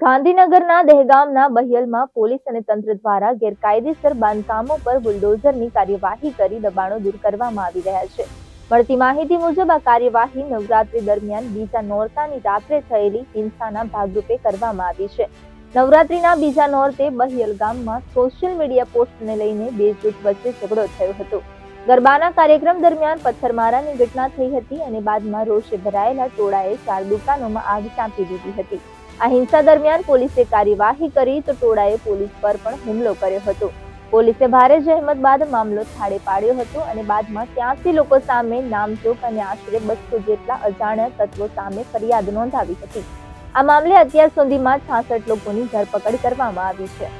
ગાંધીનગરના દહેગામના બહિયલમાં પોલીસ અને તંત્ર દ્વારા ગેરકાયદેસર બાંધકામો પર બુલડોઝરની કાર્યવાહી કરી દબાણો દૂર કરવામાં આવી રહ્યા છે. મળતી માહિતી મુજબ આ કાર્યવાહી નવરાત્રી દરમિયાન બીજા નોરતાની રાત્રે થયેલી હિંસાના ભાગરૂપે કરવામાં આવી છે. નવરાત્રીના બીજા નોરતે બહિયલ ગામમાં સોશિયલ મીડિયા પોસ્ટને લઈને બે જૂથ વચ્ચે ઝઘડો થયો હતો. ગરબાના કાર્યક્રમ દરમિયાન પથ્થરમારાની ઘટના થઈ હતી અને બાદમાં રોષે ભરાયેલા ટોળાએ 4 દુકાનોમાં આગ ચાંપી દીધી હતી. આ હિંસા દરમિયાન પોલીસે કાર્યવાહી કરી તો ટોળાએ પોલીસ પર પણ હુમલો કર્યો હતો. પોલીસે ભારે જહેમત બાદ મામલો થાળે પાડ્યો હતો અને બાદમાં 83 લોકો સામે નામજોગ અને આશરે 200 જેટલા અજાણ્યા તત્વો સામે ફરિયાદ નોંધાવી હતી. આ મામલે અત્યાર સુધીમાં 66 લોકોની ધરપકડ કરવામાં આવી છે.